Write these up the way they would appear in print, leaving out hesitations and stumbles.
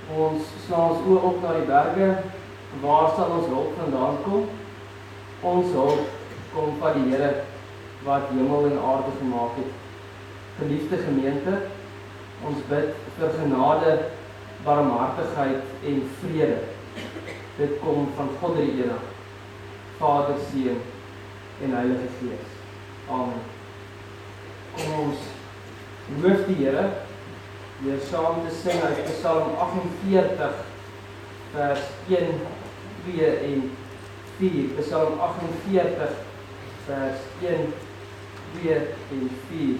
Ons slaan ons oë op na die berge. Waar sal ons hulp vandaan kom? Ons hulp kom van die Here wat hemel en aarde gemaak het. Geliefde gemeente, ons bid vir genade, barmhartigheid en vrede. Dit kom van God die Enig, Vader, Seun en Heilige Gees. Amen. Kom ons loof die Here deur saam te sing uit Psalm 48 vers 1, 2 en 4. Psalm 48 vers 1, 2 en 4.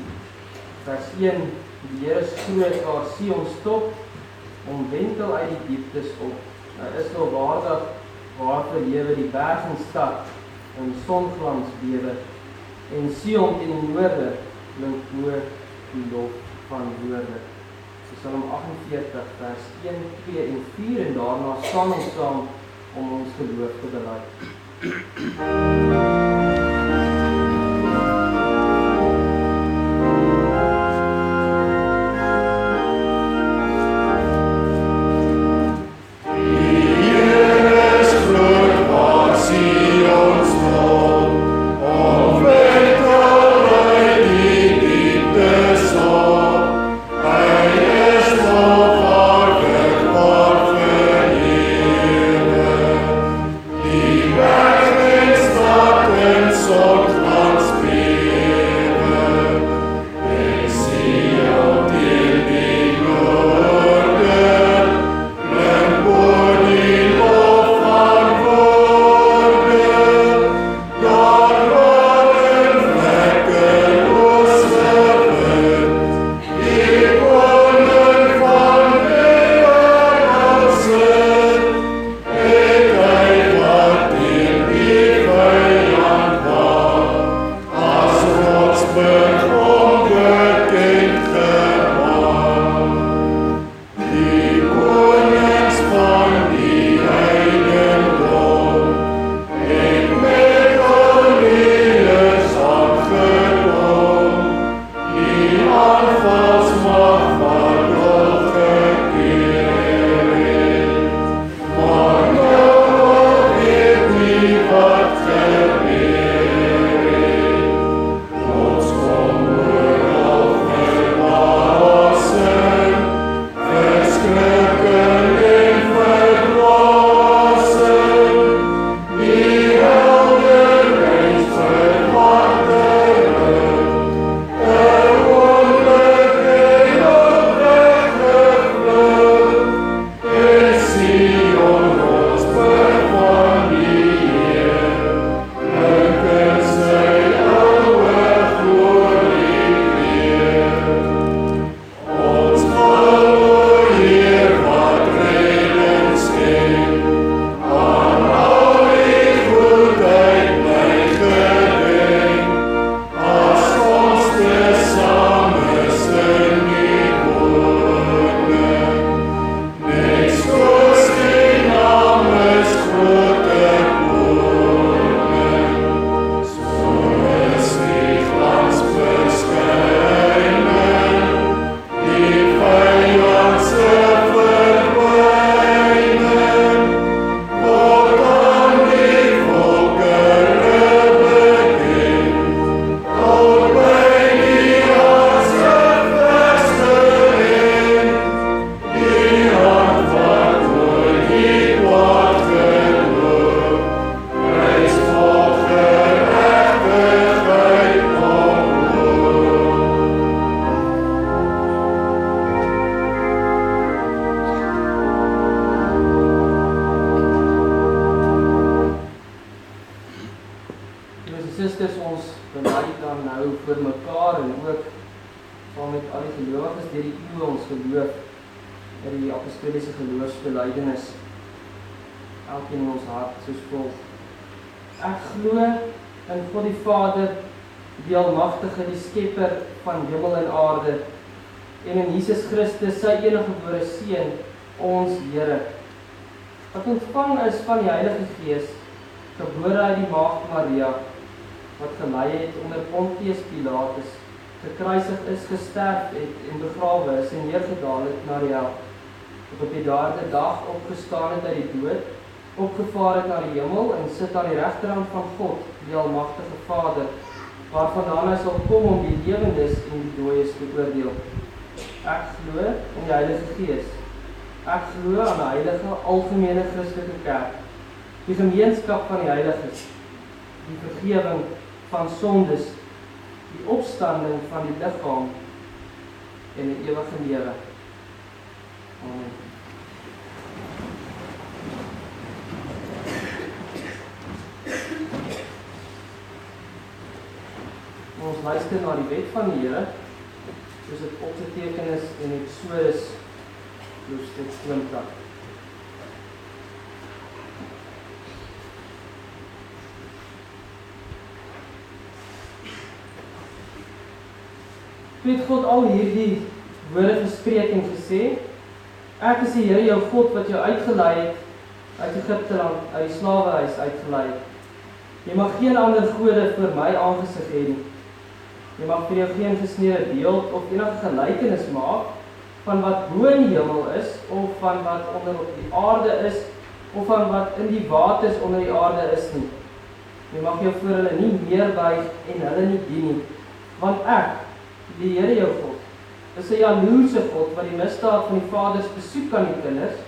Vers 1, die Here is groot waar Sion stop, omwentel uit die dieptes op. Hy is lofwaardig waar verhewe die berg en stad in songlans bewe. En Sion in die noorde klink hoor die lof van woorde. Psalm 48 vers 1, 2 en 4 en daarna staan ons saam om ons geloof te bely. Elkeen in ons hart soos volg. Ek glo in God die Vader, die Almagtige, die Skepper van hemel en aarde, en in Jesus Christus, sy eniggebore Seun, ons Here, wat ontvang is van die Heilige Gees, gebore uit die Maagd Maria, wat gelei het onder Pontius Pilatus, gekruisig is, gesterf het en begrawe is en neergedaal het na die hel. wat op die derde dag opgestaan het uit die dood, opgevaar het na die hemel en sit aan die regterhand van God, die almagtige Vader, waarvandaan hy sal kom om die lewendes en die dooies te oordeel. Ek glo in die Heilige Gees. Ek glo aan 'n heilige, algemene Christelike kerk, die gemeenskap van die heiliges, die vergewing van sondes, die opstanding van die liggaam en die ewige lewe. Amen. Ons luister na die wet van die Here, soos dit opgeteken is in Eksodus hoofstuk 20. Toe het God al hierdie woorde gespreek en gesê, ek is die Here jou God wat jou uitgelei het uit Egipte land, uit die slawehuis uitgelei het. Jy mag geen ander gode voor my aangesig hê nie. Jy mag vir jou geen gesneede beeld of enige gelykenis maak van wat bo in die hemel is, of van wat onder op die aarde is, of van wat in die waters onder die aarde is nie. Jy mag jou voor hulle nie neerbuig en hulle nie dien nie, want ek, die Here jou God, is 'n jaloerse God wat die misdaad van die vaders besoek aan die kinders,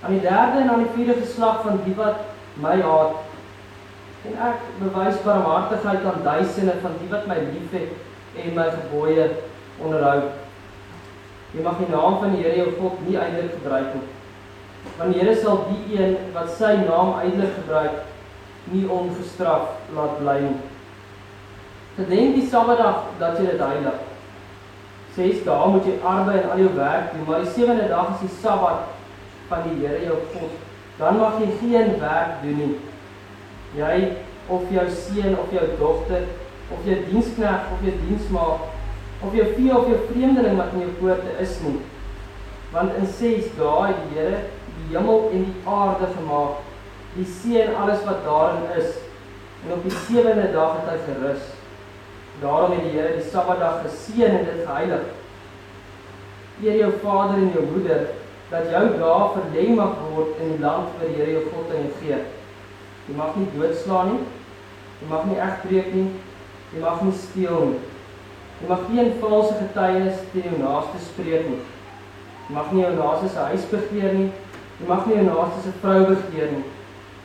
aan die derde en aan die vierde geslag van die wat my haat. En ek bewys barmhartigheid aan duisende van die wat my liefhet en my gebooie onderhou. Jy mag die naam van die Here jou God nie ydelik gebruik nie, want die Here sal die een wat sy naam ydelik gebruik, nie ongestraf laat bly nie. Gedenk die Sabbatdag dat jy dit heilig. 6 dae moet jy arbei en al jou werk doen, maar die 7de dag is die Sabbat van die Here jou God. Dan mag jy geen werk doen nie. Jy of jou seun of jou dogter, of jou diensknegt of jou diensmaagd, of jou vee of jou vreemdeling wat in jou poorte is nie. Want in 6 dae het die Here die hemel en die aarde gemaak, die see en alles wat daarin is, en op die 7de dag het hy gerus. Daarom het die Here die Sabbatdag geseën en dit geheilig. Eer jou vader en jou moeder, dat jou dae verleng mag word in die land waar die Here jou God aan jou gee. Jy mag nie doodslaan nie, jy mag nie egbreek nie, jy mag nie steel nie. Jy mag geen valse getuienis teen jou naaste spreek nie. Jy mag nie jou naaste se huis begeer nie, jy mag nie jou naaste se vrou begeer nie,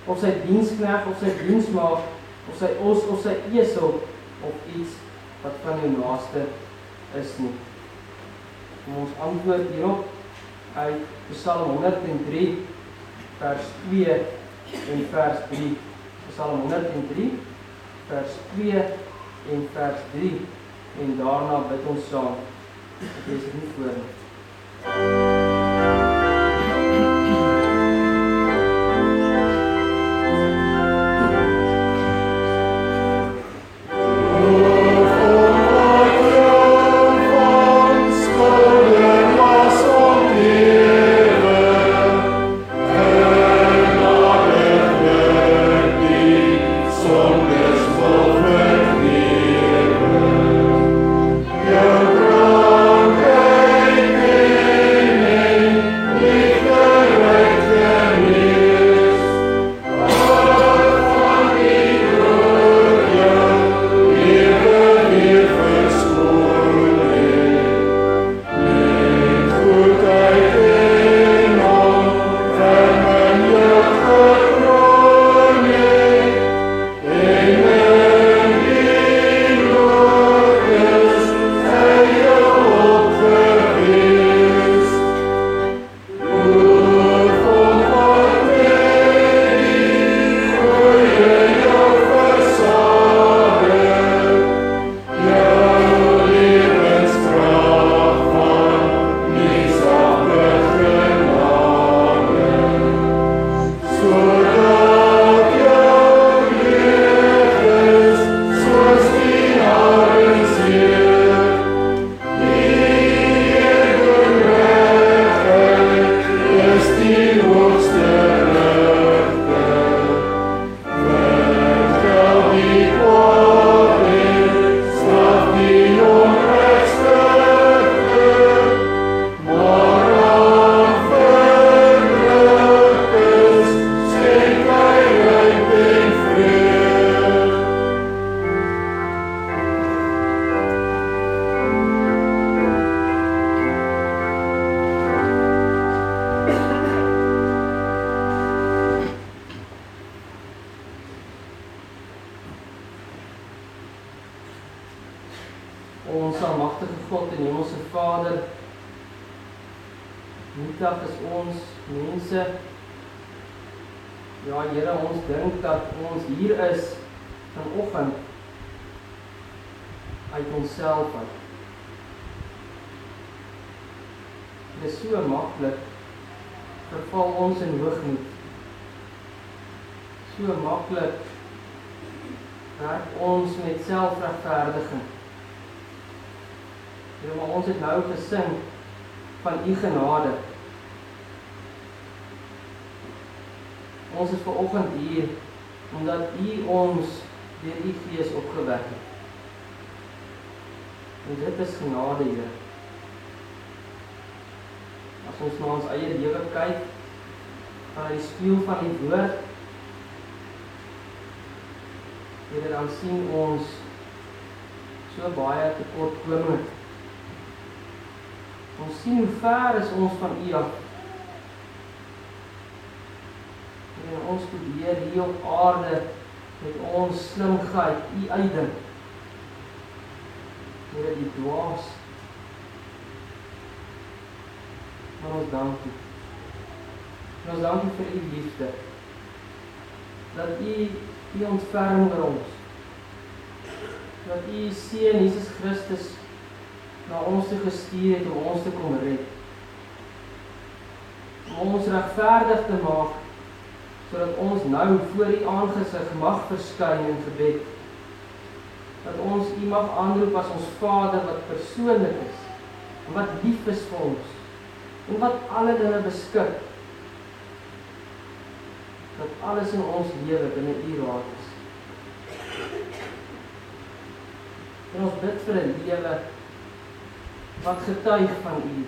of sy diensknegt of sy diensmaagd, of sy os of sy esel, of iets wat van jou naaste is nie. Kom ons antwoord hierop uit Psalm 103, vers 2 en vers 3. Psalm 103, vers 2 en vers 3. En daarna bid ons saam. Ek lees dit nie voor nie. Your Nietig is ons mense. Ja, Here, ons dink dat ons hier is vanoggend uit onsself uit. Dit is so maklik, verval ons in hoogmoed. So maklik werk ons met selfregverdiging. Here, maar ons het nou gesing van U genade. Ons is vanoggend hier omdat U ons deur U Gees opgewek het. En dit is genade, Here. As ons na ons eie lewe kyk, van die spieël van die woord, Here, dan sien ons so baie tekortkominge. Ons sien hoe ver is ons van U af. En ons probeer hier op aarde met ons slimheid U uitdink. Here, die dwaas. Maar ons dank U. En ons dank U vir U liefde. Dat U ontferm oor ons. Dat U Seun Jesus Christus na ons toe gestuur het om ons te kom red. Om ons regverdig te maak, sodat ons nou voor U aangesig mag verskyn in gebed. Dat ons U mag aanroep as ons Vader wat persoonlik is, en wat lief is vir ons, en wat alle dinge beskik. Dat alles in ons lewe binne U raad is. En ons bid vir 'n lewe wat getuig van U.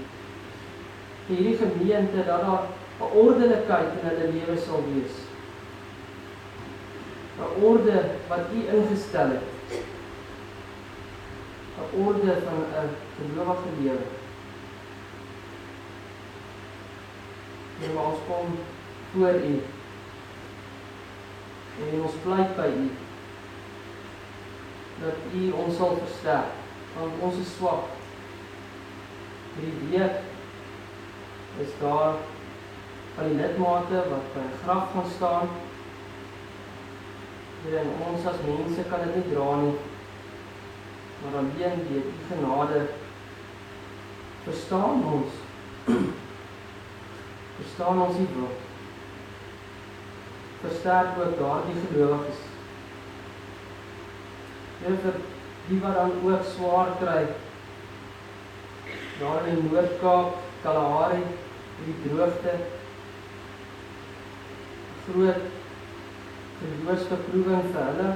Vir hierdie gemeente dat daar 'n ordelikheid in hulle lewe sal wees. 'n Orde wat U ingestel het. 'n Orde van 'n gelowige lewe. En ons kom voor U. En ons pleit by U. Dat U ons sal versterk, want ons is swak. Hierdie week is daar van die lidmate wat by 'n graf gaan staan. En ons as mense kan dit nie dra nie, maar alleen deur U genade verstaan ons. Verstaan ons U woord. Versterk ook daardie gelowiges. Here, vir die wat dan ook swaar kry, daar in die Noord-Kaap, Kalahari, die droogte, groot geloofsbeproewing vir hulle.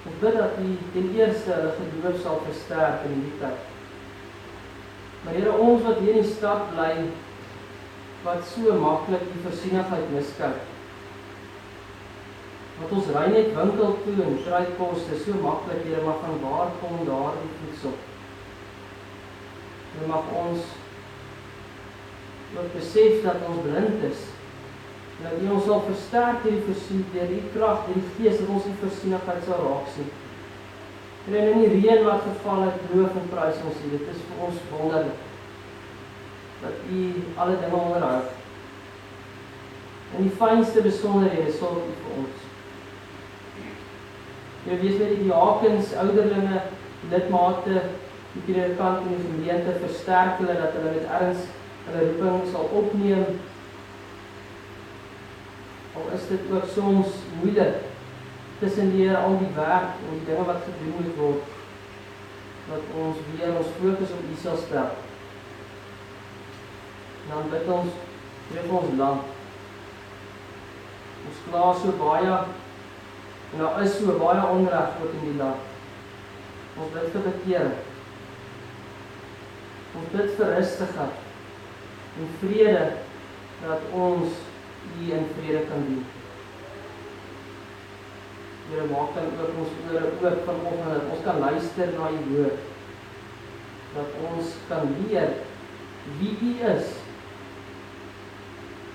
Ons bid dat U ten eerste hulle geloof sal versterk in die tyd. Maar Here, ons wat hier in die stad bly, wat so maklik die voorsienigheid miskyk. Want ons ry net winkel toe en kry kos, dis so maklik, Here, maar van waar kom daardie voedsel? En mag ons ook besef dat ons blind is, en dat U ons sal versterk deur die krag, deur die Gees, dat ons die voorsienigheid sal raak sien. En in die reën wat geval het, loof en prys ons U, dit is vir ons wonderlik, dat U alle dinge onderhou. En die fynste besonderhede sorg U vir ons. Jy wees met die diakens, ouderlinge, lidmate, die predikant in die gemeente, versterk hulle, dat hulle met erns hulle roeping sal opneem. Al is dit ook soms moeilik, tussen al die werk en die dinge wat gedoen moet word, dat ons weer ons fokus op U sal stel. En dan bid ons, vir ons land. Ons kla so baie, en daar is so baie onreg ook in die land. Ons bid vir bekering. Ons bid vir rustigheid en vrede, dat ons U in vrede kan dien. Here, maak dan ook ons ore oop vanoggend, dat ons kan luister na U woord, dat ons kan leer wie U is,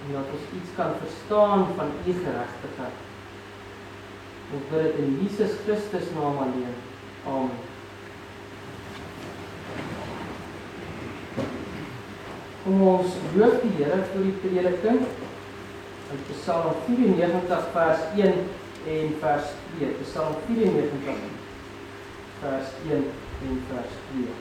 en dat ons iets kan verstaan van U geregtigheid. Ons bid dit in Jesus Christus naam alleen. Amen. Kom ons loof die Here vir die prediking uit Psalm 94 vers 1 en vers 2. Psalm 94 vers 1 en vers 2.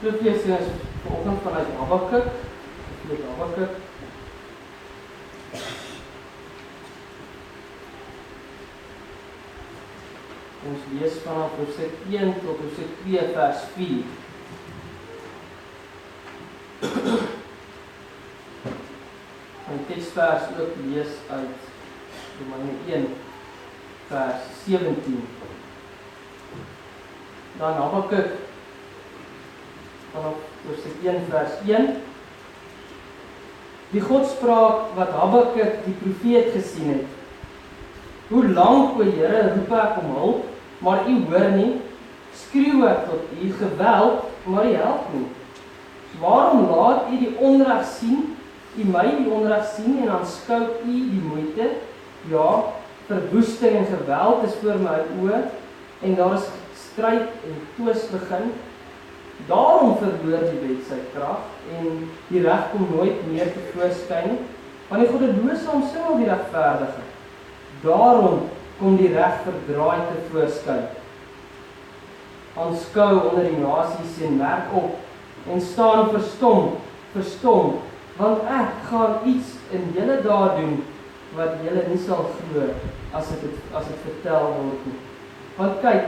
Skriflesing is vanoggend vanuit Habakuk. Ons lees vanaf hoofstuk 1 tot hoofstuk 2 vers 4. Die teksvers ook lees uit Romeine 1 vers 17. Dan Habakuk vanaf hoofstuk 1 vers 1. Die Godspraak wat Habakuk die profeet gesien het. Hoe lank, o Here, roep ek om hulp, maar u hoor nie, skreeu ek tot u geweld, maar u help nie. Waarom laat u die onreg sien, u my die onreg sien en aanskou u die moeite? Ja, verwoesting en geweld is voor my oë en daar is stryd en twis begin. Daarom verloor die wet sy krag en die reg kom nooit meer tevoorskyn nie, want die goddelose omsingel die regverdige. Daarom kom die reg verdraai tevoorskyn. Aanskou onder die nasies en merk op en staan verstom, want ek gaan iets in julle daar doen wat julle nie sal glo as dit vertel word nie. Want kyk,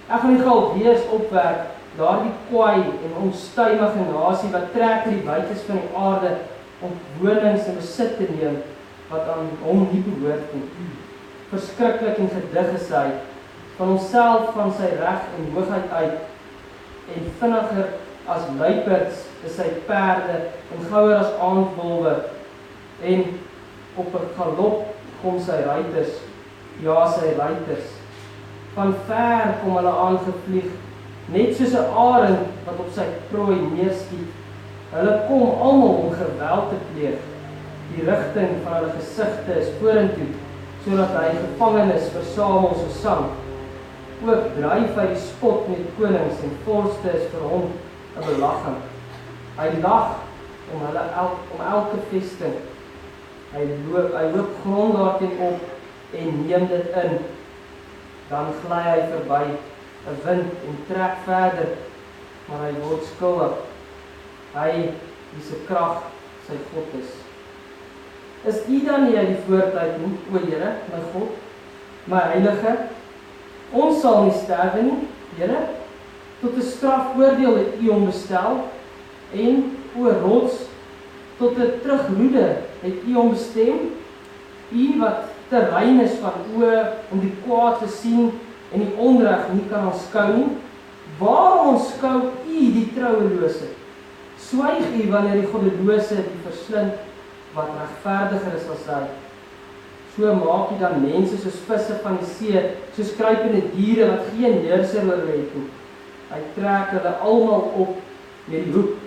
ek gaan die Galdeërs opwerk, daardie kwaai en onstuimige nasie wat trek die wytes van die aarde om wonings en besit te neem wat aan hom nie behoort nie. Verskriklik en gedig is hy, van homself van sy reg en hoogheid uit, en vinniger as luiperds is sy perde, en gouer as aandwolwe, en op 'n galop kom sy ruiters, ja sy ruiters. Van ver kom hulle aangevlieg, net soos 'n arend wat op sy prooi neerskiet. Hulle kom almal om geweld te pleeg. Die rigting van hulle gesigte is vorentoe, sodat hy gevangenes versamel so sang. Ook dryf hy die spot met konings en vorste is vir hom 'n belaging. Hy lag om elke vesting. Hy loop grond daarteen op en neem dit in. Dan gly hy verby 'n wind en trek verder, maar hy word skuldig. Hy wie se krag sy God is. Is u dan nie die voortyd nie, o Here, my God, my Heilige? Ons sal nie sterwe nie, Here, tot 'n strafoordeel het u hom bestel, en o rots, tot 'n terugroede het u hom bestem, u wat te rein is van oë om die kwaad te sien en die onreg nie kan aanskou nie? Waarom aanskou u die trouelose? Swyg u wanneer die goddelose die verslind wat regverdiger is as hy? So maak u dan mense soos visse van die see, soos kruipende diere wat geen heerser oor het nie. Hy trek hulle almal op met die hoek,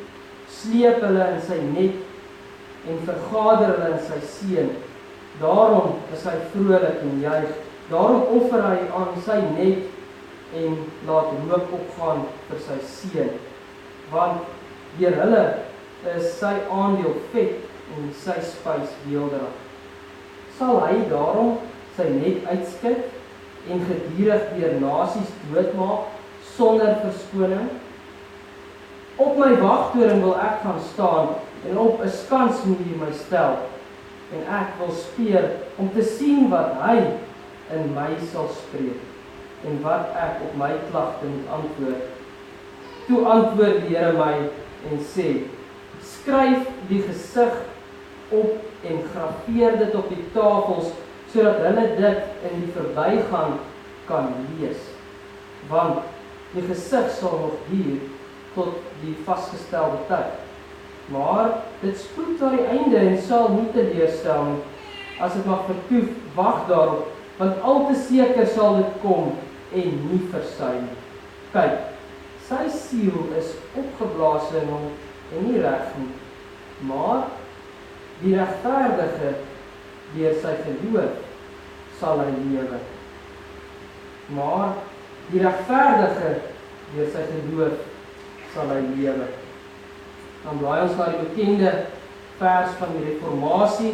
sleep hulle in sy net en vergader hulle in sy seën. Daarom is hy vrolik en juig. Daarom offer hy aan sy net en laat rook opgaan vir sy seën. Want deur hulle is sy aandeel vet en sy spys weelderig. Sal hy daarom sy net uitskit en gedurig deur nasies doodmaak sonder verskoning? Op my wagtoring wil ek gaan staan en op 'n skans moet jy my stel. En ek wil speer om te sien wat hy in my sal spreek en wat ek op my klagte moet antwoord. Toe antwoord die Here my en sê, skryf die gesig op en graveer dit op die tafels, sodat hulle dit in die verbygaan kan lees. Want die gesig sal nog duur tot die vasgestelde tyd. Maar dit spoed na die einde en sal nie teleurstel nie. As dit mag vertoef, wag daarop, want al te seker sal dit kom en nie versuim nie. Kyk, sy siel is opgeblaas in hom en nie reg nie. Maar die regverdige deur sy geloof sal hy lewe. Maar die regverdige deur sy geloof sal hy lewe. Dan blaai ons na die bekende vers van die Reformatie,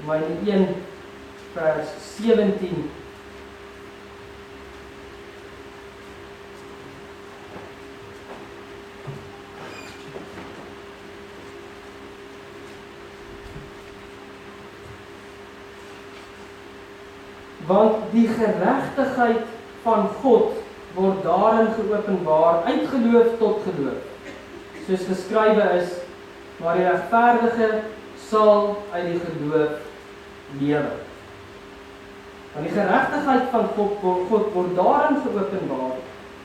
Romeine 1 vers 17. Want die geregtigheid van God word daarin geopenbaar, uit geloof tot geloof. Soos geskrywe is, maar die regverdige sal uit die geloof lewe. Want die geregtigheid van God word daarin geopenbaar,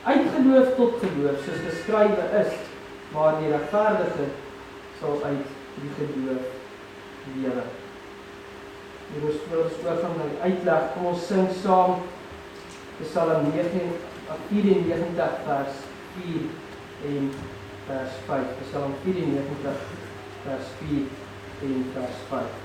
uit geloof tot geloof, soos geskrywe is, maar die regverdige sal uit die geloof lewe. Hier is voorgaan na die uitleg. Kom ons sing saam Psalm 94 vers 4 en vers 5. Psalm 94 vers 4 en vers 5.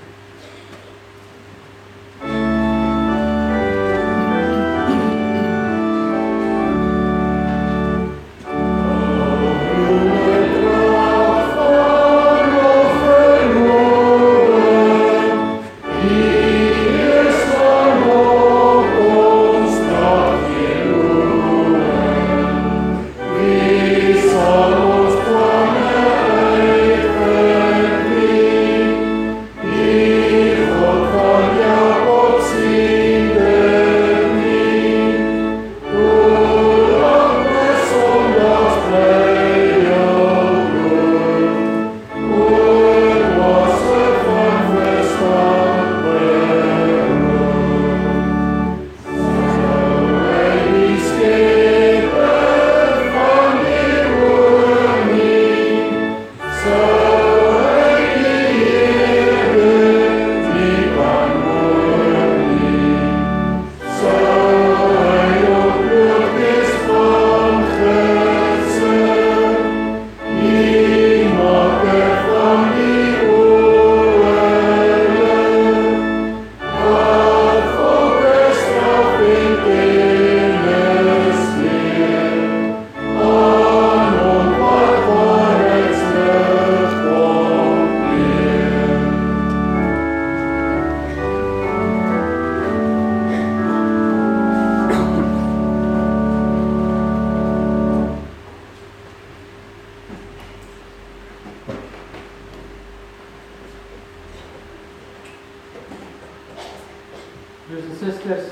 Broers en susters,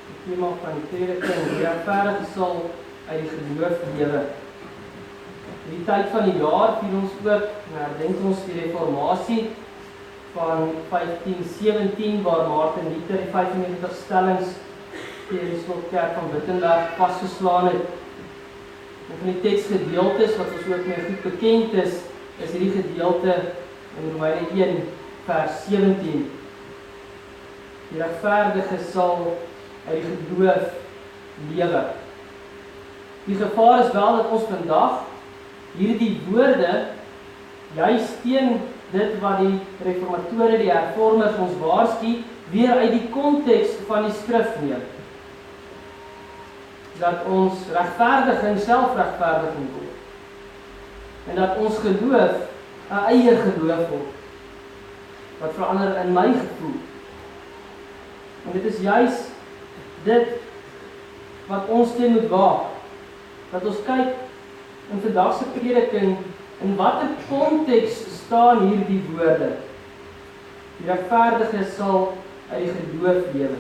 die tema van die prediking, die regverdige sal uit die geloof lewe. In die tyd van die jaar vier ons ook, herdenk ons die reformatie van 1517, waar Martin Luther die 95 stellings teen die Slotkerk van Wittenberg vasgeslaan het. En van die teksgedeeltes wat ons ook mee goed bekend is hierdie gedeelte in Romeine 1 vers 17. Die regverdige sal uit die geloof lewe. Die gevaar is wel dat ons vandag hierdie woorde juis teen dit wat die reformatore, die hervormers ons waarsku, weer uit die konteks van die skrif neem. Dat ons regverdiging selfregverdiging word. En dat ons geloof 'n eie geloof word. Wat verander in my gevoel. En dit is juis dit wat ons teen moet waak. Dat ons kyk in vandag se prediking, in watter konteks staan hierdie woorde. Die regverdige sal uit die geloof lewe.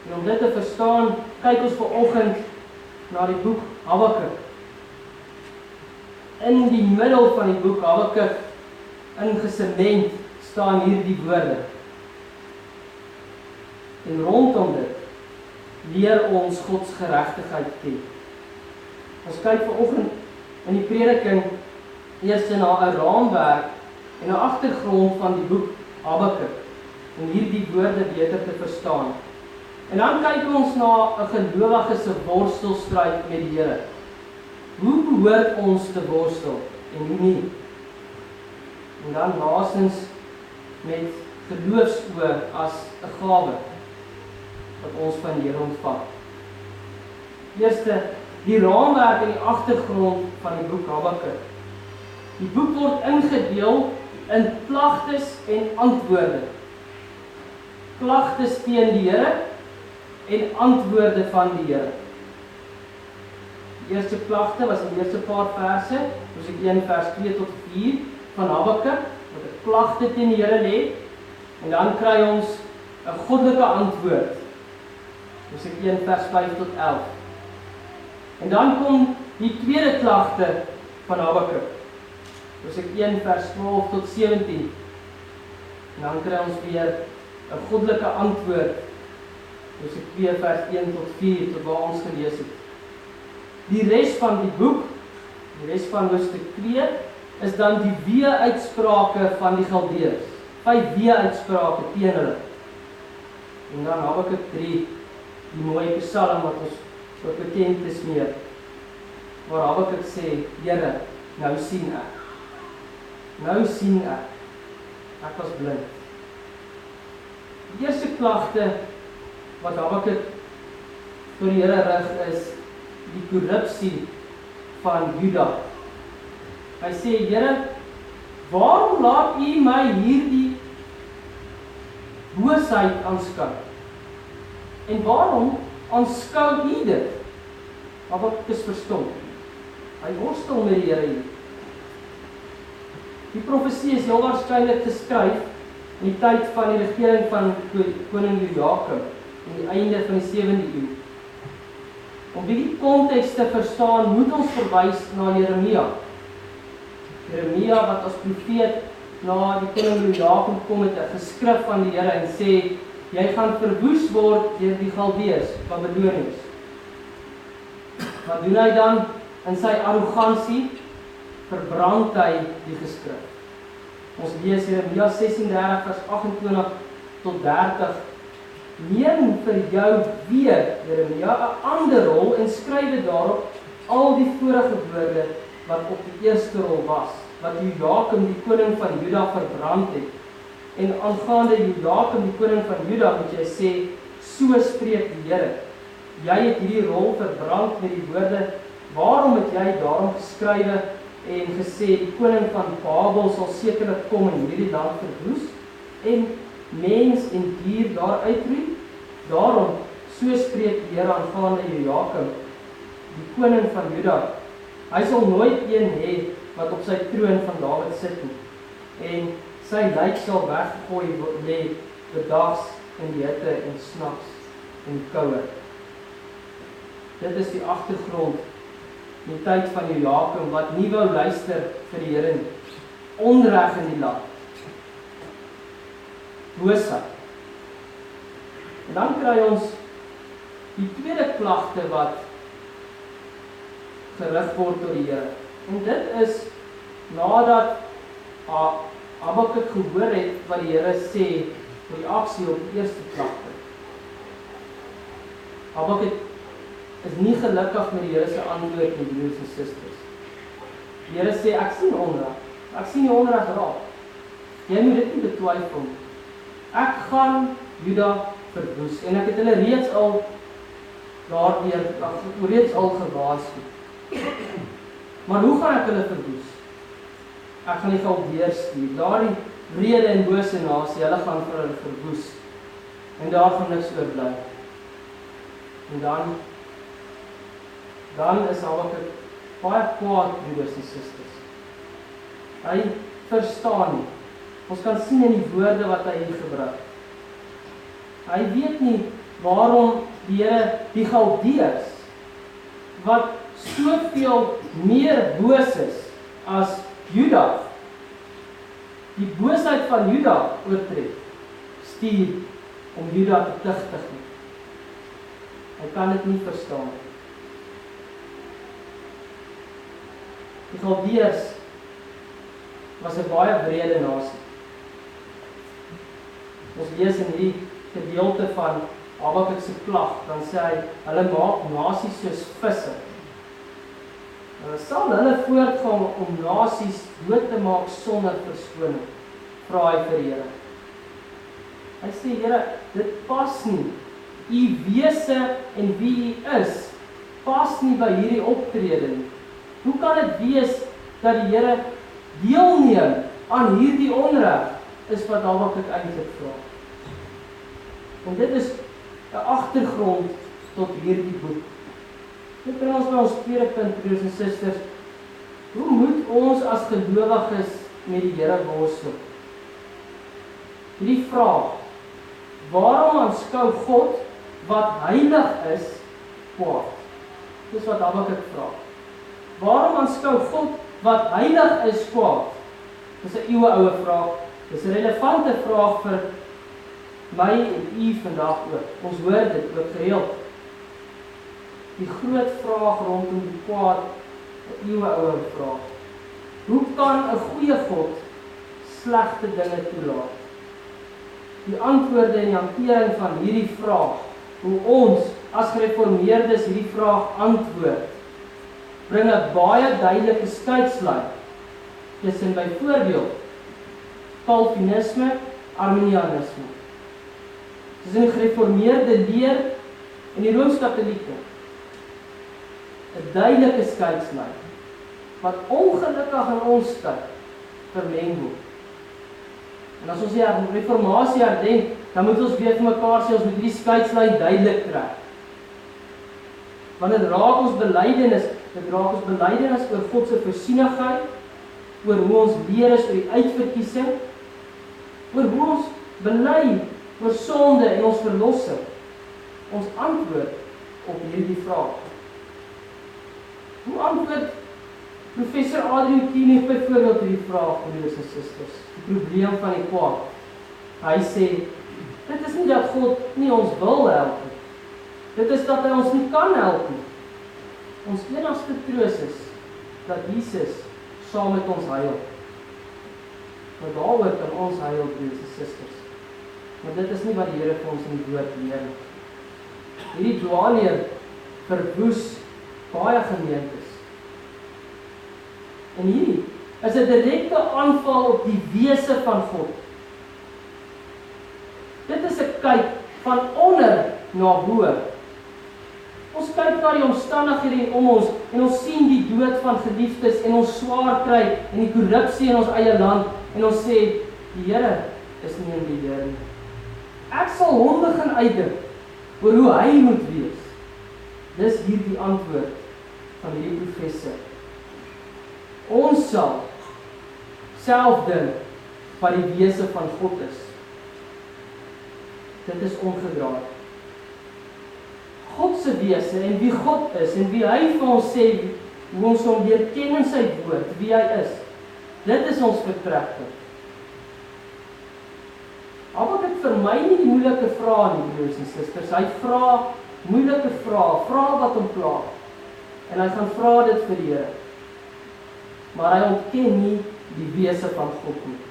En om dit te verstaan, kyk ons vanoggend na die boek Habakuk. In die middel van die boek Habakuk, ingesement, staan hierdie woorde. En rondom dit leer ons Gods geregtigheid ken. Ons kyk vanoggend in die prediking eers na 'n raamwerk en 'n agtergrond van die boek Habakuk om hierdie woorde beter te verstaan. En dan kyk ons na 'n gelowige se worstelstryd met die Here. Hoe behoort ons te worstel en hoe nie? En dan laastens met geloofsoë as 'n gawe wat ons van die Here ontvang. Eerste, die raamwerk en die agtergrond van die boek Habakuk. Die boek word ingedeel in klagtes en antwoorde. Klagtes teen die Here en antwoorde van die Here. Die eerste klagte was in die eerste paar verse, soos ek 1 vers 2 tot 4 van Habakuk, wat 'n klagte teen die Here lê, en dan kry ons 'n goddelike antwoord. Soos ek 1 vers 5 tot 11. En dan kom die tweede klagte van Habakuk. Soos ek 1 vers 12 tot 17. En dan kry ons weer 'n goddelike antwoord. Soos ek 2 vers 1 tot 4 tot waar ons gelees het. Die res van die boek, die res van hoofstuk 2, is dan die wee-uitsprake van die Galdeërs. 5 wee-uitsprake teen hulle. En dan Habakuk 3, die mooi psalm wat ons wat bekend is meer, waar Habakuk sê, Here, nou sien ek. Nou sien ek. Ek was blind. Die eerste klagte wat Habakuk tot die Here rig is die korrupsie van Juda. Hy sê, Here, waarom laat U my hierdie boosheid aanskou? En waarom aanskou U dit? Habakuk is verstom. Hy worstel met die Here hier. Die profesie is heel waarskynlik geskryf in die tyd van die regering van koning Jojakim, in die einde van die 7de eeu. Om die konteks te verstaan, moet ons verwys na Jeremia. Jeremia wat as profeet na die koning Jojakim kom met 'n geskrif van die Here en sê, jy gaan verwoes word deur die Galdeërs, Babiloniërs. Wat doen hy dan? In sy arrogansie verbrand hy die geskrif. Ons lees Jeremia 36 vers 28 tot 30. Neem vir jou weer, Jeremia, 'n ander rol en skryf dit daarop al die vorige woorde wat op die eerste rol was, wat Jojakim die koning van Juda verbrand het. En aangaande Jojakim die koning van Juda moet jy sê, so spreek die Here. Jy het hierdie rol verbrand met die woorde, waarom het jy daarom geskrywe en gesê, die koning van Babel sal sekerlik kom en hierdie land verwoes, en mens en dier daar uitroei? Daarom, so spreek die Here aangaande Jojakim, die koning van Juda. Hy sal nooit een hê wat op sy troon van Dawid sit nie, en sy lijk sal weggegooi lê bedags in die hitte en snags en koue. Dit is die agtergrond in die tyd van Jojakim, wat nie wou luister vir die Here nie. Onreg in die land. Boosheid. En dan kry ons die tweede klagte wat gerig word tot die Here. En dit is nadat Habakuk gehoor het wat die Here sê, reaksie op die eerste klagte. Habakuk is nie gelukkig met die Here se antwoord nie, broers en susters. Die Here sê, ek sien onreg. Ek sien die onreg raak. Jy moet dit nie betwyfel nie. Ek gaan Juda verwoes. En ek het hulle reeds al gewaarsku. Maar hoe gaan ek hulle verwoes? Ek gaan die Galdeërs stuur. Daardie wrede en bose nasie, hulle gaan vir hulle verwoes. En daar gaan niks oorbly. En dan is Habakuk baie kwaad, broers en susters. Hy verstaan nie. Ons kan sien in die woorde wat hy hier gebruik. Hy weet nie waarom die Here die Galdeërs, wat soveel meer boos is as Juda, die boosheid van Juda oortref, stuur om Juda te tigtig nie. Hy kan dit nie verstaan. Die Galdeërs was 'n baie wrede nasie. Ons lees in hierdie gedeelte van Habakuk se klag, dan sê hy, hulle maak nasies soos visse. Sal hulle voortgaan om nasies dood te maak sonder verskoning? Vra hy vir die Here. Hy sê, Here, dit pas nie. U wese en wie u is, pas nie by hierdie optrede nie. Hoe kan dit wees dat die Here deelneem aan hierdie onreg, is wat Habakuk eintlik vra. En dit is 'n agtergrond tot hierdie boek. Dit bring ons by ons tweede punt, broers en susters. Hoe moet ons as gelowiges met die Here worstel? Hierdie vraag, waarom aanskou God wat heilig is, kwaad? Dis wat Habakuk vra. Waarom aanskou God wat heilig is, kwaad? Dis 'n eeueoue vraag. Dis 'n relevante vraag vir my en u vandag ook. Ons hoor dit ook gereeld. Die groot vraag rondom die kwaad, 'n eeueoue vraag. Hoe kan 'n goeie God slegte dinge toelaat? Die antwoorde en die hantering van hierdie vraag, hoe ons as gereformeerdes hierdie vraag antwoord, bring 'n baie duidelike skeidslyn tussen byvoorbeeld Calvinisme, Arminianisme. Tussen die gereformeerde leer en die Rooms-Katolieke. 'n duidelike skeidslyn wat ongelukkig in ons tyd vermeng word. En as ons die reformatie herdenk, dan moet ons weer vir mekaar sê, ons moet hierdie skeidslyn duidelik trek. Want dit raak ons belydenis oor God se voorsienigheid, oor hoe ons leer is oor die uitverkiesing, oor hoe ons bely oor sonde en ons verlossing. Ons antwoord op hierdie vraag. Hoe antwoord professor Adrian Kienigh byvoorbeeld hierdie vraag, broers en susters, die probleem van die kwaad? Hy sê, dit is nie dat God nie ons wil help nie. Dit is dat hy ons nie kan help nie. Ons enigste troos is dat Jesus saam met ons huil. Maar daaroor kan ons huil, broers en susters. Maar dit is nie wat die Here vir ons in die woord leer nie. Hierdie dwaalleer verwoes baie gemeentes. En hierdie is 'n direkte aanval op die wese van God. Dit is 'n kyk van onder na bo. Ons kyk na die omstandighede om ons en ons sien die dood van geliefdes en ons swaar kry en die korrupsie in ons eie land en ons sê, die Here is nie in die beheer nie. Ek sal hom begin uitdink oor hoe hy moet wees. Dis hierdie antwoord van hierdie professor. Ons sal self dink wat die wese van God is. Dit is ongedraai. God se wese en wie God is en wie hy vir ons sê, hoe ons hom leer ken in sy woord, wie hy is. Dit is ons vertrekpunt. Habakuk vermy nie die moeilike vrae nie, broers en susters. Hy vra moeilike vrae wat hom pla. En hy gaan vra dit vir die Here. Maar hy ontken nie die wese van God nie.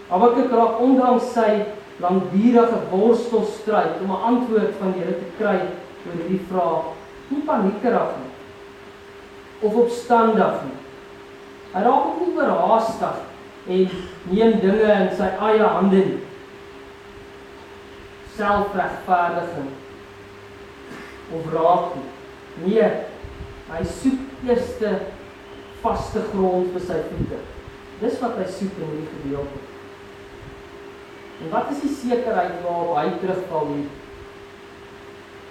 Habakuk raak ondanks sy langdurige worstelstryd om 'n antwoord van die Here te kry oor hierdie vraag, nie paniekerig nie, of opstandig nie. Hy raak ook nie oorhaastig en neem dinge in sy eie hande nie. Selfregverdiging of raak nie. Nee, hy soek eerste vaste grond vir sy voete. Dis wat hy soek in hierdie gedeelte. En wat is die sekerheid waarop hy terugval hier?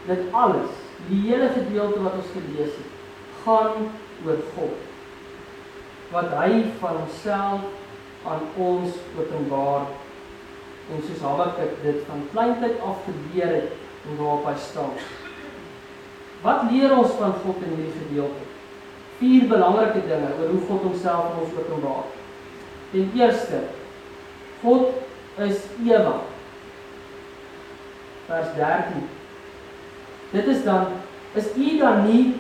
Dit alles, die hele gedeelte wat ons gelees het, gaan oor God. Wat hy van homself aan ons openbaar. En soos Habakuk dit van kleintyd af geleer het en waarop hy staan. Wat leer ons van God in hierdie gedeelte? 4 belangrike dinge oor hoe God homself aan ons openbaar. Ten eerste, God is ewig. Vers 13. Dit is u dan nie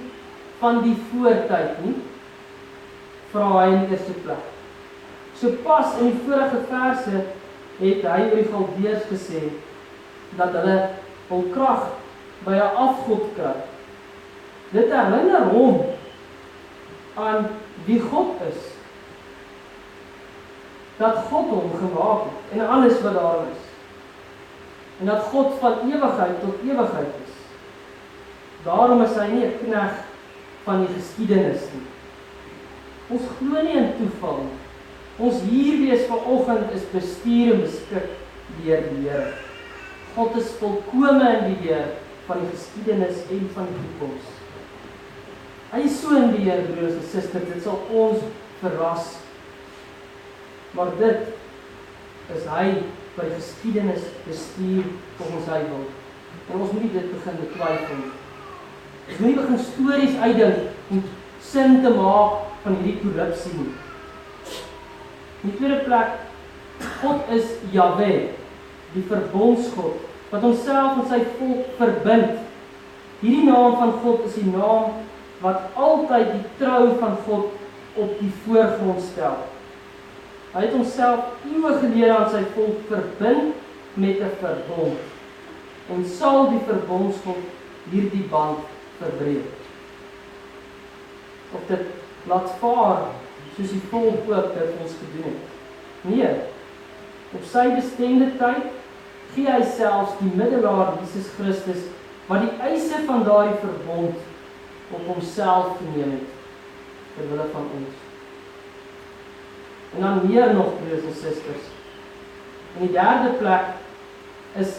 van die voortyd nie? Vra hy in die eerste plek. So pas in die vorige verse het hy oor die Galdeërs gesê dat hulle hul krag by 'n afgod kry. Dit herinner hom aan wie God is. Dat God hom gemaak het en alles wat daar is. En dat God van ewigheid tot ewigheid is. Daarom is hy nie 'n knegg van die geskiedenis nie. Ons glo nie in toeval nie. Ons hier wees vanoggend is bestuur en beskik deur die Here. God is volkome in die beheer van die geskiedenis en van die toekoms. Hy is so in die Here, broers en susters, dit sal ons verras. Maar dit is hy by die geskiedenis bestuur volgens sy wil. En ons moet nie dit begin betwyfel nie. Ons moet nie begin stories uitdink om sin te maak van hierdie korrupsie nie. In die tweede plek, God is Jahwe, die verbondsgod, wat homself en sy volk verbind. Hierdie naam van God is die naam wat altyd die trou van God op die voorgrond stel. Hy het homself eeue gelede aan sy volk verbind met 'n verbond. En sal die verbondsgod hierdie band verbreek. Of dit laat vaar, soos die volk ook dit ons gedoen het. Nee, op sy bestemde tyd gee hy selfs die middelaar Jesus Christus, wat die eise van daardie verbond op homself geneem het, ter wille van ons. En dan meer nog, broers en susters. In die derde plek is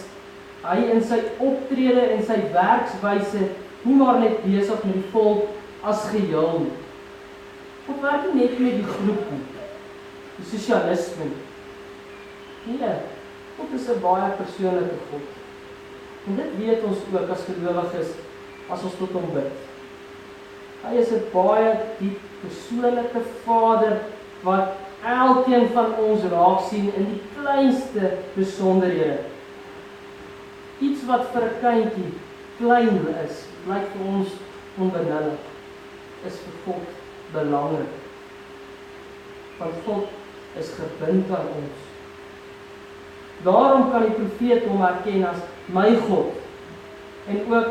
hy in sy optrede en sy werkswyse nie maar net besig met die volk as geheel nie. God werk nie net met die groep nie, die sosialisme nie. Nee, God is 'n baie persoonlike God. En dit weet ons ook as gelowiges, as ons tot hom bid. Hy is 'n baie diep persoonlike Vader, wat elkeen van ons raak sien in die kleinste besonderhede. Iets wat vir 'n kindjie klein is, lyk vir ons onbenullig, is vir God belangrik. Want God is gebind aan ons. Daarom kan die profeet hom erken as my God. En ook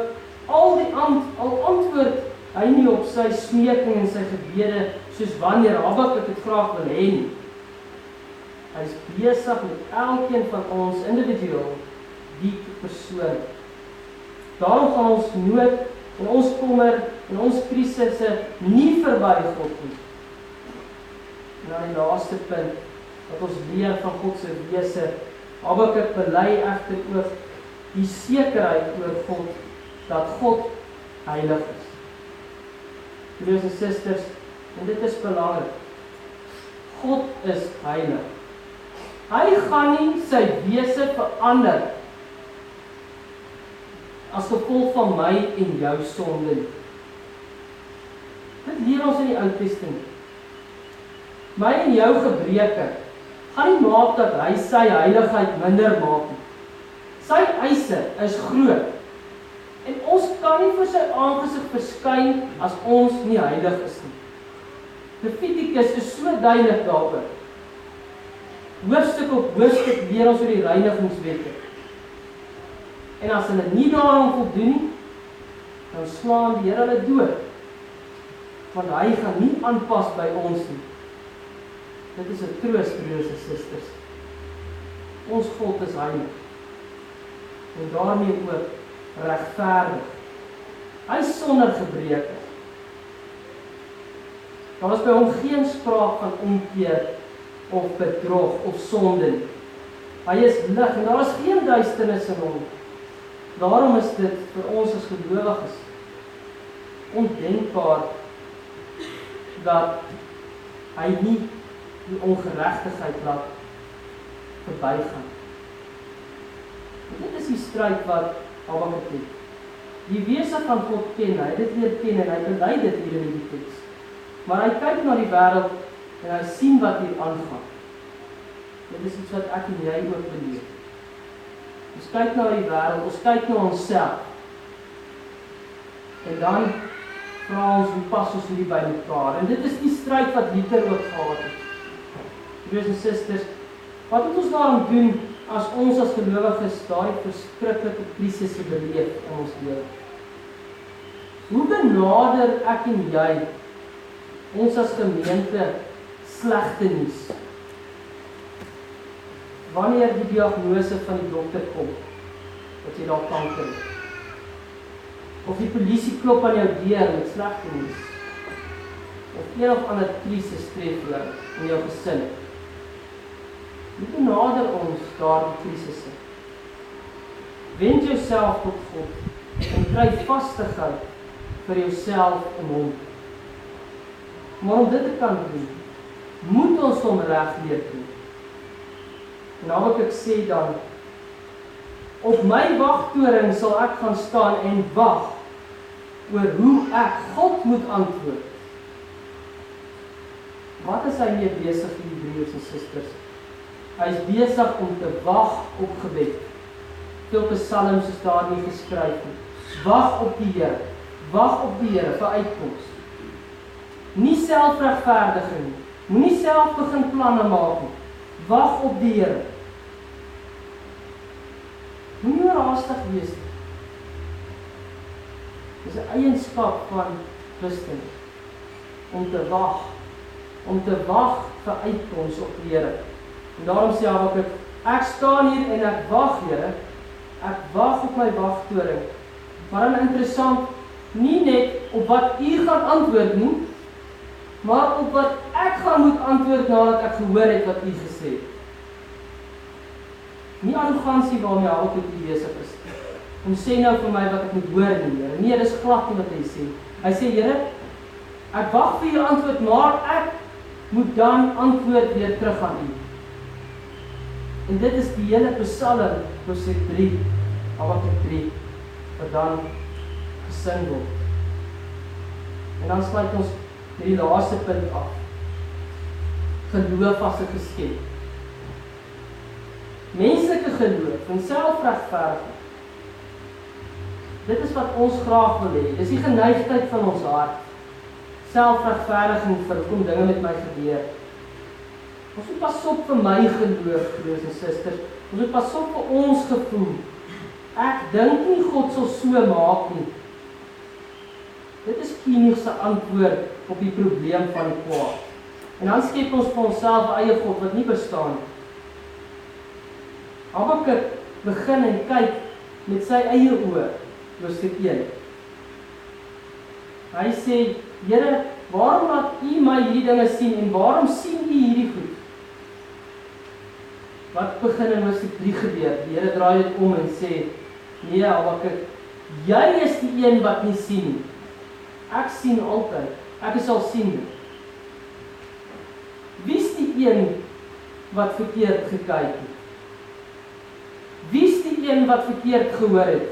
al antwoord hy nie op sy smeking en sy gebede, soos wanneer Habakuk dit graag wil hê nie. Hy is besig met elkeen van ons individueel, diep persoon. Daarom gaan ons nood en ons kommer en ons krisisse nie verby God nie. En dan die laaste punt, wat ons leer van God se wese, Habakuk bely egter ook die sekerheid oor God, dat God heilig is. Broers en susters, en dit is belangrik, God is heilig. Hy gaan nie sy wese verander as gevolg van my en jou sonde nie. Dit leer ons in die Ou Testament. My en jou gebreke gaan nie maak dat hy sy heiligheid minder maak nie. Sy eise is groot kan nie vir sy aangesig verskyn as ons nie heilig is nie. Levitikus is so duidelik daaroor. Hoofstuk op hoofstuk leer ons oor die reinigingswette. En as hulle nie daaraan voldoen nie, dan slaan die Here hulle dood. Want hy gaan nie aanpas by ons nie. Dit is 'n troos, broers en susters. Ons God is heilig. En daarmee ook regverdig. Hy is sonder gebreke. Daar is by hom geen sprake van omkeer of bedrog of sonde nie. Hy is lig en daar is geen duisternis in hom. Daarom is dit vir ons as gelowiges ondenkbaar dat hy nie die ongeregtigheid laat verbygaan. Dit is die stryd wat Habakuk het. Die wese van God ken, hy het dit leer ken en hy bely dit hier in die teks. Maar hy kyk na die wêreld en hy sien wat hier aangaan. Dit is iets wat ek en jy ook beleef. Ons kyk na die wêreld, ons kyk na onsself. En dan vra ons, hoe pas ons hierdie by mekaar? En dit is die stryd wat Luther ook gehad het. Broers en susters, wat moet ons daarom doen as ons as gelowiges daai verskriklike krisisse beleef in ons lewe? Hoe benader ek en jy ons as gemeente slegte nuus? Wanneer die diagnose van die dokter kom, dat jy daar kanker het. Of die polisie klop aan jou deur met slegte nuus. Of een of ander krisis tref jou in jou gesin. Hoe benader ons daardie krisisse? Wend jouself tot God en kry vastigheid vir jouself in hom. Maar om dit te kan doen, moet ons hom reg leer doen. En Habakuk sê dan, op my wagtoring sal ek gaan staan en wag oor hoe ek God moet antwoord. Wat is hy mee besig, die broers en susters? Hy is besig om te wag op gebed. Veel psalms is daar nie geskryf nie. Wag op die Here. Wag op die Here vir uitkoms. Nie selfregverdiging nie. Moenie self begin planne maak nie. Wag op die Here. Moenie oorhaastig wees nie. Dis 'n eienskap van Christen. Om te wag. Om te wag vir uitkoms op die Here. En daarom sê Habakuk, ek staan hier en ek wag, Here. Ek wag op my wagtoring. Maar dan interessant, nie net op wat U gaan antwoord nie, maar op wat ek gaan moet antwoord nadat ek gehoor het wat U gesê het. Nie arrogansie waarmee Habakuk besig is. Om sê nou vir my wat ek moet hoor nie, Here. Nee, dis glad nie wat hy sê. Hy sê, Here, ek wag vir U antwoord, maar ek moet dan antwoord weer terug aan U. En dit is die hele Psalm, hoofstuk 3, Habakuk 3, wat dan gesing word. En dan sluit ons met die laaste punt af. Geloof as 'n geskenk. Menslike geloof en selfregverdiging. Dit is wat ons graag wil hê. Dis die geneigtheid van ons hart. Selfregverdiging vir hoekom dinge met my gebeur. Ons moet pas op vir my geloof, broers en susters. Ons moet pas op vir ons gevoel. Ek dink nie God sal so maak nie. Dit is kliniese antwoord op die probleem van die kwaad. En dan skep ons vir onsself 'n eie God wat nie bestaan nie. Habakuk begin en kyk met sy eie oë, hoofstuk 1. Hy sê, Here, waarom laat U my hierdie dinge sien en waarom sien U hierdie goed? Wat begin in hoofstuk 3 gebeur? Die Here draai dit om en sê, nee Habakuk, jy is die een wat nie sien nie. Ek sien altyd, ek is al sien. Wie is die een wat verkeerd gekyk het? Wie is die een wat verkeerd gehoor het?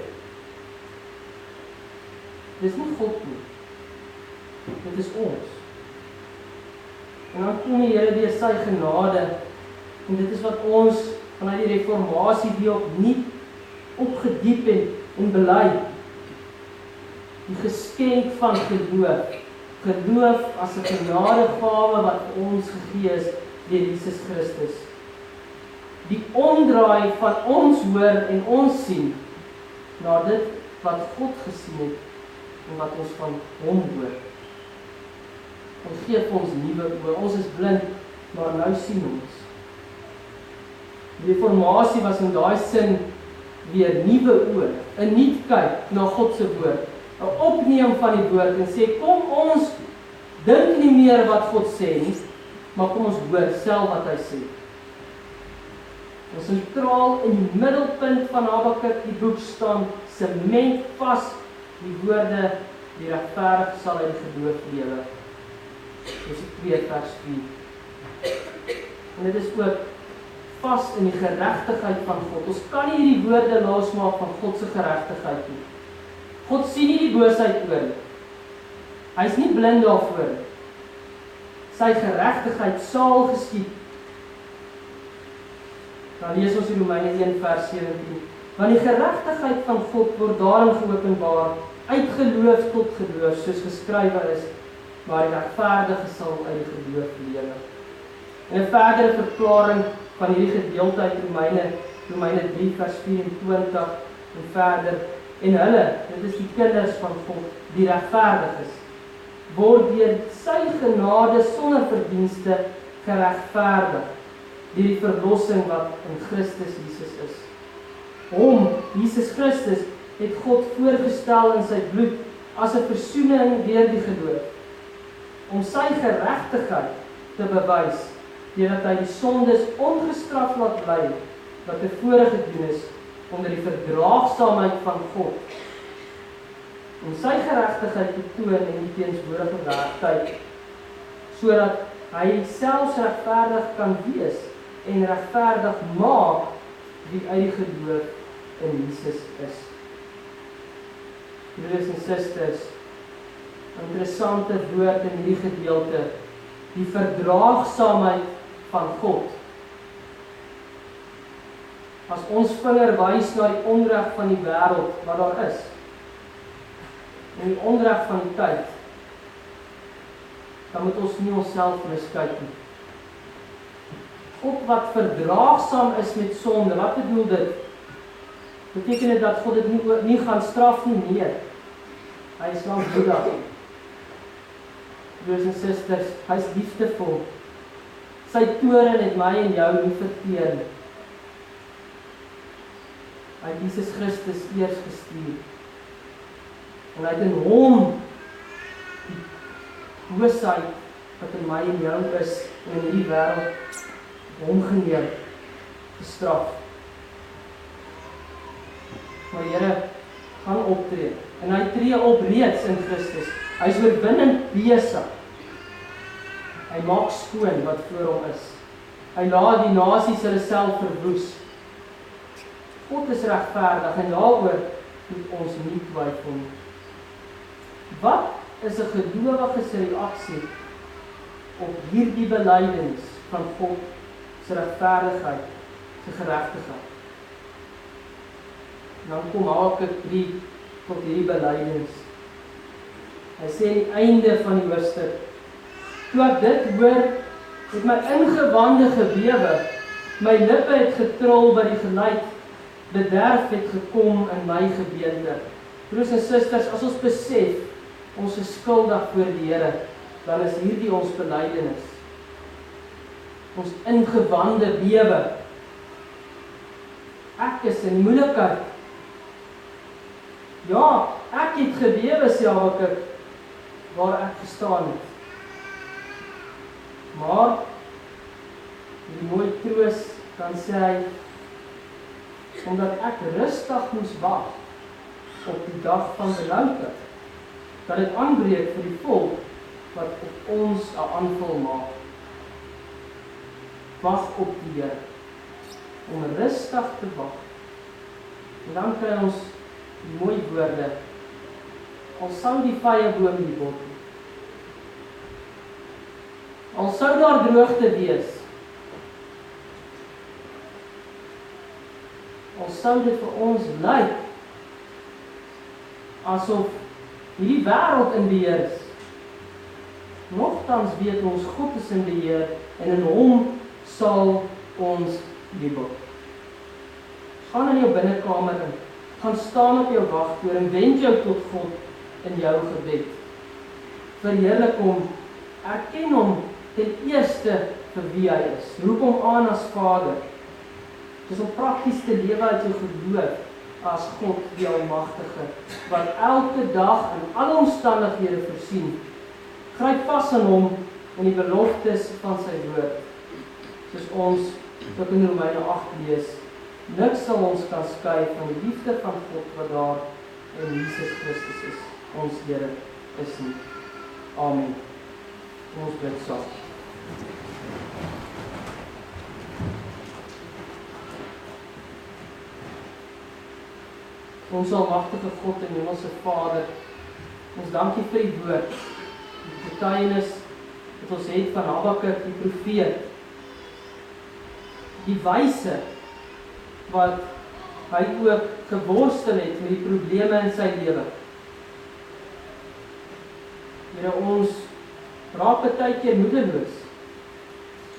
Dis nie God nie. Dit is ons. En dan kom die Here deur sy genade, en dit is wat ons vanuit die reformatie weer opnuut opgediep en bely. die geskenk van geloof. Geloof as 'n genadegawe wat vir ons gegee is deur Jesus Christus. Die omdraai van ons hoor en ons sien na dit wat God gesien het en wat ons van hom hoor. Ons gee vir ons nuwe oë. Ons is blind, maar nou sien ons. Die reformatie was in daai sin weer nuwe oë, 'n nuut kyk na God se woord, 'n opneem van die woord en sê, kom ons dink nie meer wat God sê nie, maar kom ons hoor self wat hy sê. En sentraal in die middelpunt van Habakuk die boek staan, sement vas die woorde, die regverdig sal uit die geloof lewe. Dis 2 vers 4. En dit is ook vas in die geregtigheid van God. Ons kan nie hierdie woorde losmaak van God se geregtigheid nie. God sien nie die boosheid oor nie. Hy is nie blind daarvoor nie. Sy geregtigheid sal geskied. Dan lees ons in Romeine 1 vers 17. Want die geregtigheid van God word daarin geopenbaar, uit geloof tot geloof, soos geskrywe is, maar die regverdige sal uit die geloof lewe. En 'n verdere verklaring van hierdie gedeelte uit Romeine 3 vers 24 en verder. En hulle, dit is die kinders van God, die regverdiges, word deur sy genade sonder verdienste geregverdig, deur die verlossing wat in Christus Jesus is. Hom, Jesus Christus, het God voorgestel in sy bloed as 'n versoening deur die geloof, om sy geregtigheid te bewys, deurdat hy die sondes ongestraf laat bly, wat tevore gedoen is, onder die verdraagsaamheid van God, om sy geregtigheid te toon in die teenswoordige tyd, sodat hy selfs regverdig kan wees, en regverdig maak, wie uit die geloof in Jesus is. Broers en susters, 'n interessante woord in hierdie gedeelte, die verdraagsaamheid van God. As ons vinger wys na die onreg van die wêreld wat daar is, en die onreg van die tyd, dan moet ons nie onsself miskyk nie. God wat verdraagsaam is met sonde, wat bedoel dit? Beteken dit dat God dit nie gaan straf nie? Nee. Hy is lankmoedig. Broers en susters, hy is liefdevol. Sy toorn het my en jou nie verteer nie. Hy het Jesus Christus eers gestuur. En hy het in hom die boosheid wat in my en jou is, en in hierdie wêreld, hom geneem, gestraf. Maar die Here gaan optree, en hy tree op reeds in Christus. Hy is oorwinnend besig. Hy maak skoon wat voor hom is. Hy laat die nasies hulle self verwoes. God is regverdig, en daaroor moet ons nie twyfel nie. Wat is 'n gelowige se reaksie op hierdie belydenis van God se regverdigheid, se geregtigheid? Dan kom Habakuk 3 tot hierdie belydenis. Hy sê aan die einde van die hoofstuk, toe ek dit hoor, het my ingewande gebewe, my lippe het getrol by die geluid, bederf het gekom in my gebeente. Broers en susters, as ons besef, ons is skuldig voor die Here, dan is hierdie ons belydenis. Ons ingewande bewe. Ek is in moeilikheid. Ja, ek het gebewe, sê Habakuk, waar ek gestaan het. Maar, die mooi troos, dan sê hy, omdat ek rustig moes wag op die dag van benoudheid, dat dit aanbreek vir die volk wat op ons 'n aanval maak. Wag op die Here, om rustig te wag. En dan kry ons die mooi woorde, al sou die vyeboom nie bot nie, al sou daar droogte wees, al sou dit vir ons lyk asof hierdie wêreld in beheer is. Nogtans weet ons God is in beheer en in hom sal ons jubel. Gaan in jou binnekamer in, gaan staan op jou wagtoon en wend jou tot God in jou gebed. Verheerlik hom, erken hom ten eerste vir wie hy is. Roep hom aan as Vader. Dis om prakties te lewe uit jou geloof as God die Almagtige, wat elke dag in alle omstandighede voorsien. Gryp vas aan hom en die beloftes van sy woord. Soos ons tot in Romeine 8 lees, niks sal ons kan skei van die liefde van God wat daar in Jesus Christus is, ons Here is nie. Amen. Ons bid saam. Ons almagtige God en hemelse Vader, ons dankie vir die woord, die getuienis wat ons het van Habakuk, die profeet, die wyse wat hy ook geworstel het met die probleme in sy lewe. Here, ons raak partykeer moedeloos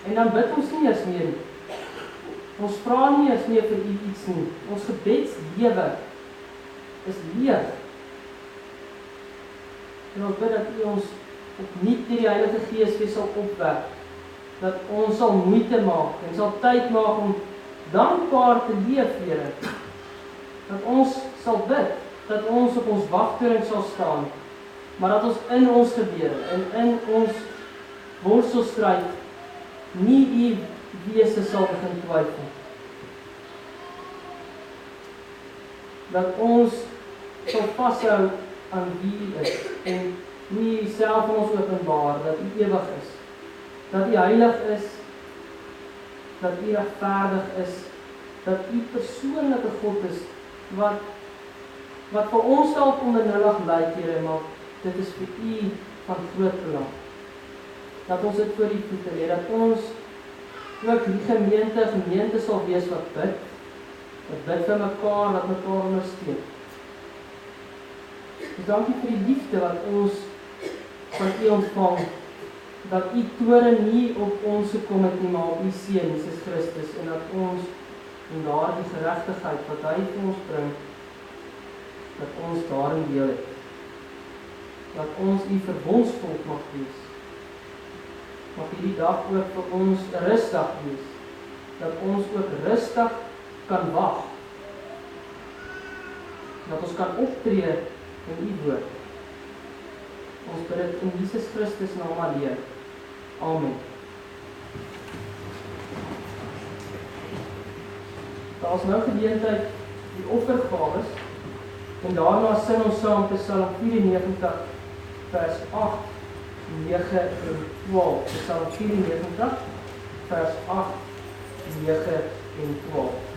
en dan bid ons nie eens meer nie. Ons vra nie eens meer vir U iets nie. Ons gebedslewe is leeg. En ons bid dat U ons opnuut deur die Heilige Gees weer sal opwek, dat ons sal moeite maak en sal tyd maak om dankbaar te leef, Here. Dat ons sal bid, dat ons op ons wagtoring sal staan, maar dat ons in ons gebede en in ons worstelstryd nie U wese sal begin twyfel. Dat ons sal vashou aan wie U is en hoe U self aan ons openbaar, dat U ewig is, dat U heilig is, dat U regverdig is, dat U persoonlike God is, wat vir ons dalk onbenullig lyk, Here, maar dit is vir U van groot belang. Dat ons dit voor U voete lê, dat ons ook die gemeente sal wees wat bid vir mekaar, wat mekaar ondersteun. Dus dankie vir die liefde wat ons van U ontvang, dat U toren nie op ons gekom het nie, maar op U Seun, Jesus Christus, en dat ons in daardie geregtigheid wat hy vir ons bring, dat ons daarin deel het. Dat ons U verbondsvolk mag wees. Mag hierdie dag ook vir ons 'n rusdag wees. Dat ons ook rustig kan wag. Dat ons kan optree in U woord. Ons bid dit in Jesus Christus naam alleen. Amen. Daar is nou geleentheid die offergawes en daarna sing ons saam Psalm 94 vers 8, 9 en 12. Psalm 94 vers 8, 9 en 12.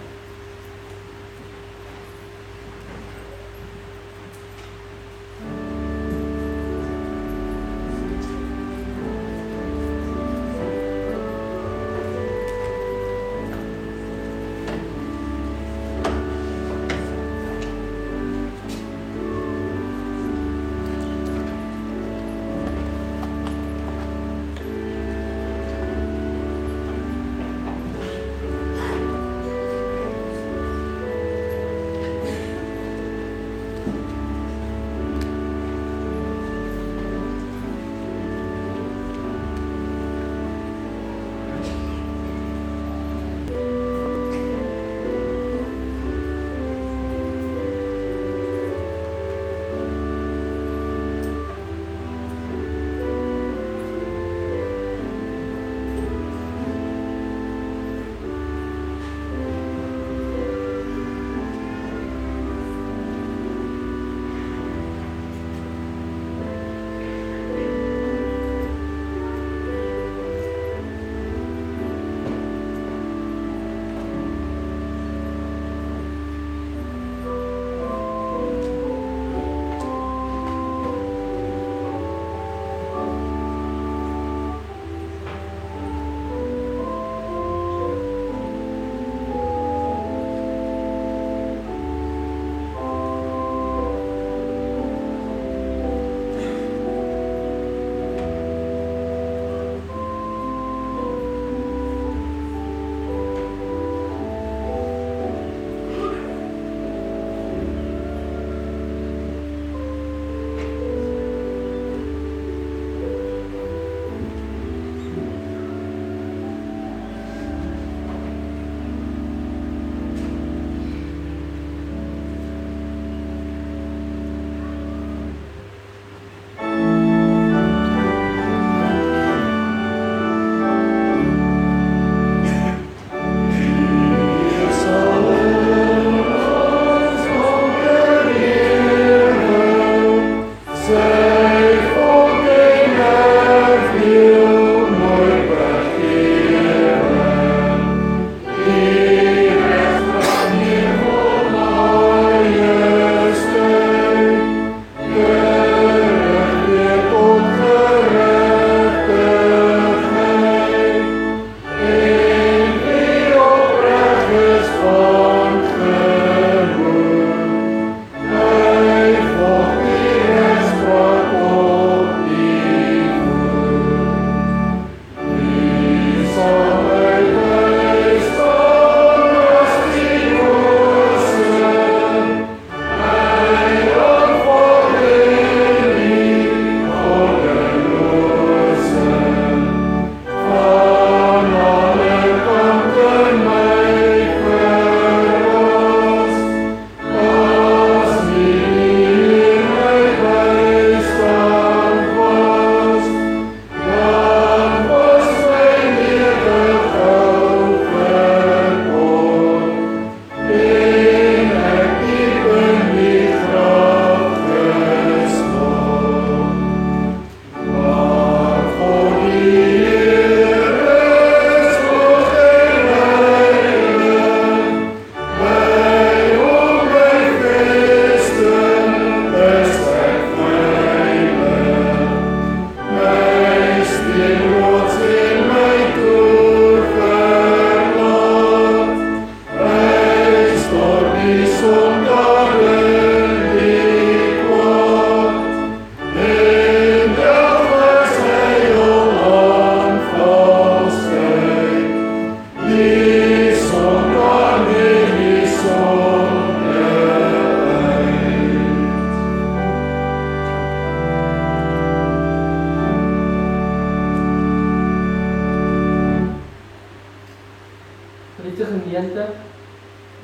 Geliefde gemeente,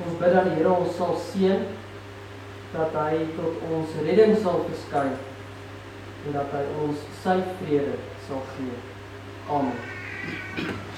ons bid dat die Here ons sal seën, dat hy tot ons redding sal verskyn en dat hy ons sy vrede sal gee. Amen.